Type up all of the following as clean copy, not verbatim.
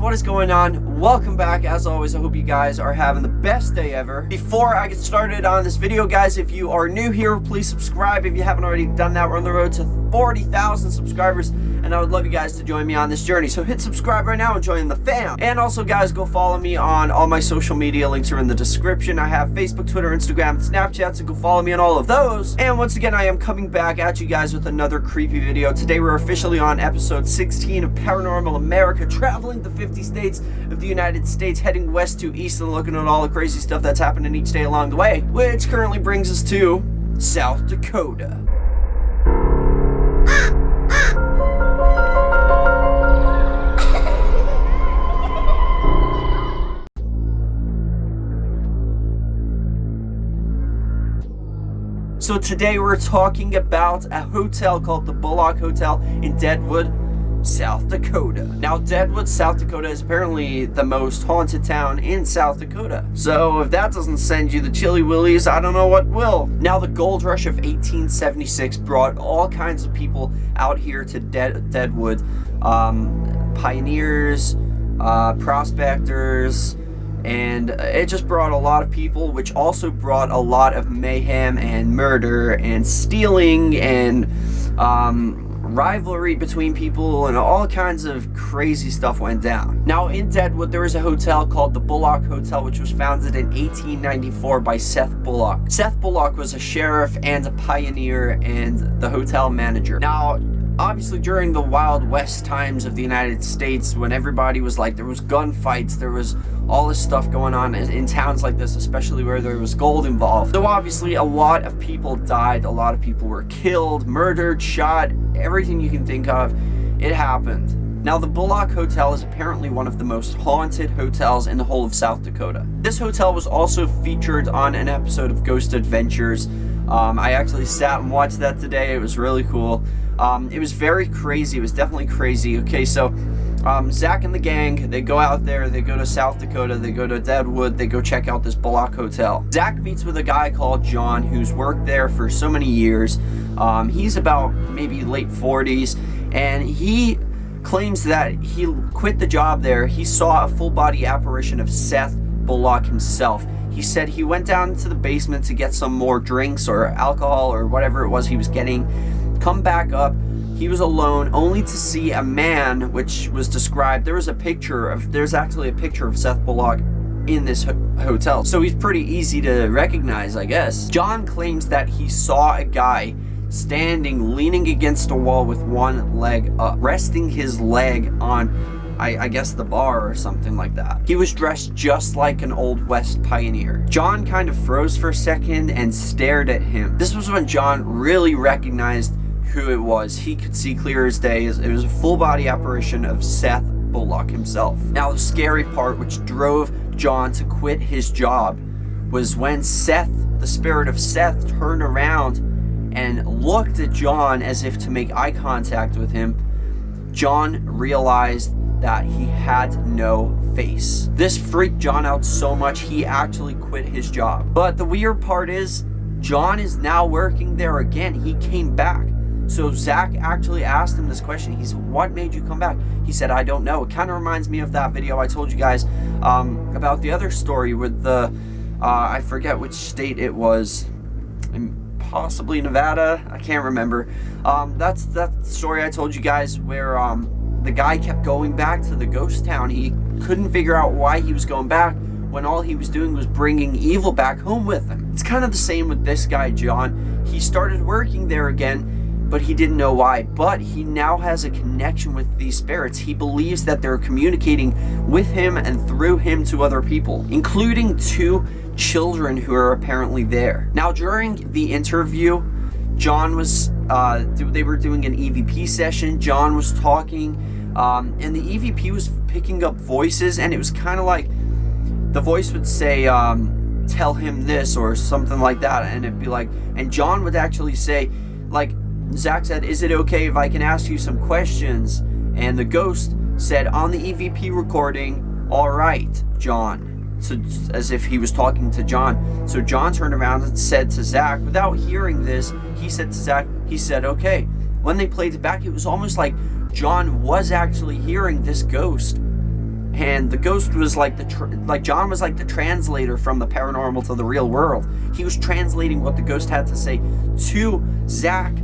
what is going on? Welcome back. As always, I hope you guys are having the best day ever. Before I get started on this video, guys, if you are new here, please subscribe if you haven't already done that. We're on the road to 40,000 subscribers, and I would love you guys to join me on this journey. So hit subscribe right now and join the fam. And also, guys, go follow me on all my social media. Links are in the description. I have Facebook, Twitter, Instagram, and Snapchat, so go follow me on all of those. And once again, I am coming back at you guys with another creepy video. Today, we're officially on episode 16 of Paranormal America, traveling the 50 states of the United States, heading west to east and looking at all the crazy stuff that's happening each day along the way, which currently brings us to South Dakota. So today we're talking about a hotel called the Bullock Hotel in Deadwood, South Dakota. Now, Deadwood, South Dakota is apparently the most haunted town in South Dakota. So if that doesn't send you the chilly willies, I don't know what will. Now, the gold rush of 1876 brought all kinds of people out here to Deadwood. Pioneers, prospectors, and it just brought a lot of people, which also brought a lot of mayhem and murder and stealing and rivalry between people, and all kinds of crazy stuff went down. Now, in Deadwood, there is a hotel called the Bullock Hotel, which was founded in 1894 by Seth Bullock. Seth Bullock was a sheriff and a pioneer and the hotel manager. Now, obviously, during the Wild West times of the United States, when everybody was like, there was gunfights, there was all this stuff going on in towns like this, especially where there was gold involved. So obviously, a lot of people died, a lot of people were killed, murdered, shot, everything you can think of, it happened. Now, the Bullock Hotel is apparently one of the most haunted hotels in the whole of South Dakota. This hotel was also featured on an episode of Ghost Adventures. I actually sat and watched that today. It was really cool. It was very crazy. It was definitely crazy. Okay, so Zach and the gang, they go out there, they go to South Dakota, they go to Deadwood, they go check out this Bullock Hotel. Zach meets with a guy called John who's worked there for so many years. He's about maybe late 40s, and he claims that he quit the job there. He saw a full body apparition of Seth Bullock himself. He said he went down to the basement to get some more drinks or alcohol or whatever it was he was getting. Come back up, he was alone, only to see a man, which was described. There's actually a picture of Seth Bullock in this hotel, so he's pretty easy to recognize, I guess. John claims that he saw a guy standing, leaning against a wall with one leg up, resting his leg on, I guess, the bar or something like that. He was dressed just like an Old West pioneer. John kind of froze for a second and stared at him. This was when John really recognized who it was. He could see clear as day. It was a full body apparition of Seth Bullock himself. Now, the scary part, which drove John to quit his job, was when Seth, the spirit of Seth, turned around and looked at John as if to make eye contact with him. John realized that he had no face. This freaked John out so much he actually quit his job. But the weird part is, John is now working there again. He came back. So Zach actually asked him this question. He said, "What made you come back?" He said, "I don't know." It kind of reminds me of that video I told you guys about the other story with the, I forget which state it was, possibly Nevada, I can't remember. That's that story I told you guys where the guy kept going back to the ghost town. He couldn't figure out why he was going back when all he was doing was bringing evil back home with him. It's kind of the same with this guy, John. He started working there again, but he didn't know why. But he now has a connection with these spirits. He believes that they're communicating with him and through him to other people, including 2 children who are apparently there. Now, during the interview, John was, they were doing an EVP session. John was talking, and the EVP was picking up voices, and it was kind of like the voice would say, tell him this or something like that, and it'd be like, and John would actually say, like, Zach said, "Is it okay if I can ask you some questions?" And the ghost said on the EVP recording, "All right, John." So, as if he was talking to John. So John turned around and said to Zach, without hearing this, he said to Zach, he said, "Okay." When they played it back, it was almost like John was actually hearing this ghost. and the ghost was like John was like the translator from the paranormal to the real world. He was translating what the ghost had to say to Zach,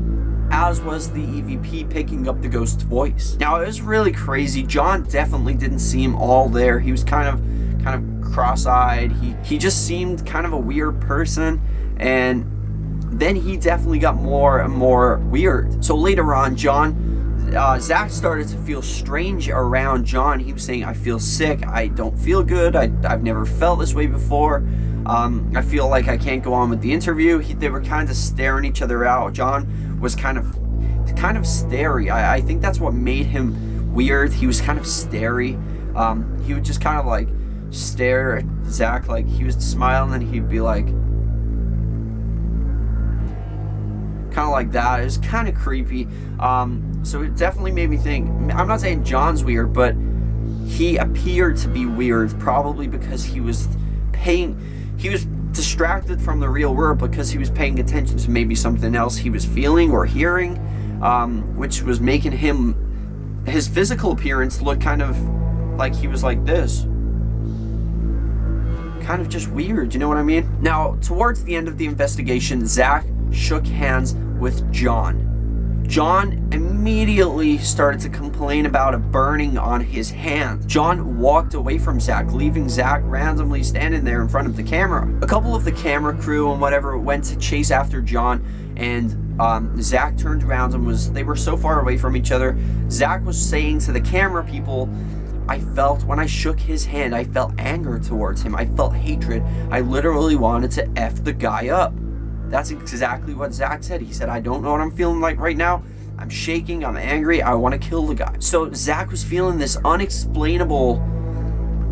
as was the EVP picking up the ghost's voice. Now, it was really crazy. John definitely didn't seem all there. He was kind of cross-eyed. He just seemed kind of a weird person, and then he definitely got more and more weird. So later on, Zach started to feel strange around John. He was saying, I feel sick, I don't feel good, I've never felt this way before. I feel like I can't go on with the interview. They were kind of staring each other out. John was kind of starey. I think that's what made him weird. He was kind of starey. He would just kind of like stare at Zach, like he was smiling, and then he'd be like, kind of like that. It was kind of creepy. So it definitely made me think. I'm not saying John's weird, but he appeared to be weird, probably because he was distracted from the real world, because he was paying attention to maybe something else he was feeling or hearing, which was making his physical appearance look kind of like he was like this. Kind of just weird, you know what I mean? Now, towards the end of the investigation, Zach shook hands with John. John immediately started to complain about a burning on his hand. John walked away from Zach, leaving Zach randomly standing there in front of the camera. A couple of the camera crew and whatever went to chase after John, and Zach turned around and they were so far away from each other. Zach was saying to the camera people, when I shook his hand, I felt anger towards him. I felt hatred. I literally wanted to F the guy up. That's exactly what Zach said. He said, I don't know what I'm feeling like right now. I'm shaking, I'm angry, I want to kill the guy. So Zach was feeling this unexplainable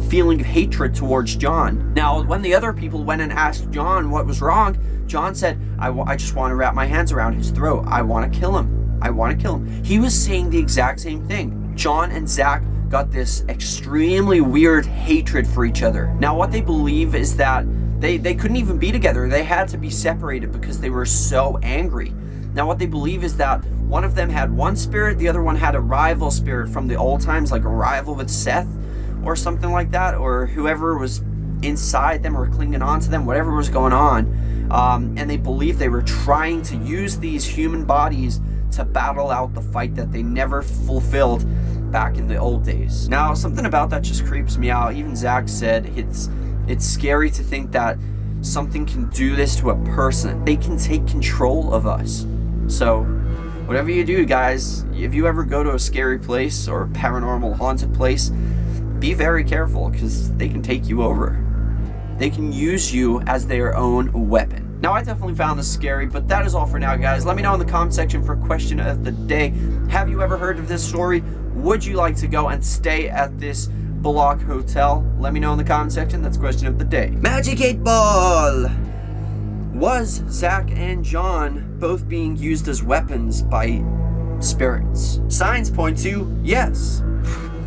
feeling of hatred towards John. Now, when the other people went and asked John what was wrong, John said, I just want to wrap my hands around his throat. I want to kill him. I want to kill him. He was saying the exact same thing. John and Zach got this extremely weird hatred for each other. Now, what they believe is that they couldn't even be together. They had to be separated because they were so angry. Now, what they believe is that one of them had one spirit, the other one had a rival spirit from the old times, like a rival with Seth or something like that, or whoever was inside them or clinging on to them, whatever was going on. And they believe they were trying to use these human bodies to battle out the fight that they never fulfilled back in the old days. Now, something about that just creeps me out. Even Zach said it's scary to think that something can do this to a person. They can take control of us. So, whatever you do, guys, if you ever go to a scary place or a paranormal haunted place, be very careful, because they can take you over. They can use you as their own weapon. Now, I definitely found this scary, but that is all for now, guys. Let me know in the comment section for question of the day. Have you ever heard of this story? Would you like to go and stay at this Bullock Hotel? Let me know in the comment section. That's question of the day. Magic 8 Ball! Was Zach and John both being used as weapons by spirits? Signs point to yes.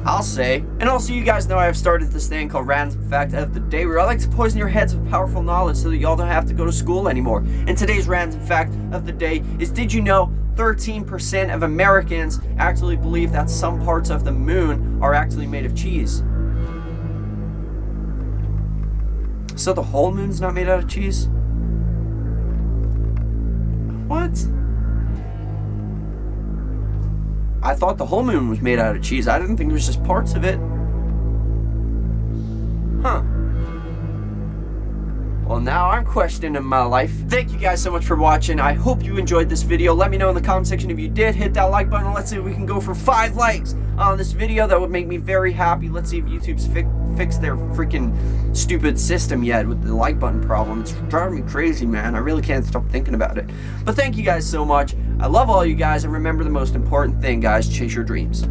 I'll say. And also, you guys know I have started this thing called Random Fact of the Day, where I like to poison your heads with powerful knowledge so that y'all don't have to go to school anymore. And today's Random Fact of the Day is, did you know 13% of Americans actually believe that some parts of the moon are actually made of cheese? So the whole moon's not made out of cheese? What? I thought the whole moon was made out of cheese. I didn't think it was just parts of it. Huh. Well, now I'm questioning my life. Thank you guys so much for watching. I hope you enjoyed this video. Let me know in the comment section if you did. Hit that like button. Let's see if we can go for 5 likes on this video. That would make me very happy. Let's see if YouTube's fixed their freaking stupid system yet with the like button problem. It's driving me crazy, man. I really can't stop thinking about it. But thank you guys so much. I love all you guys, and remember the most important thing, guys: chase your dreams.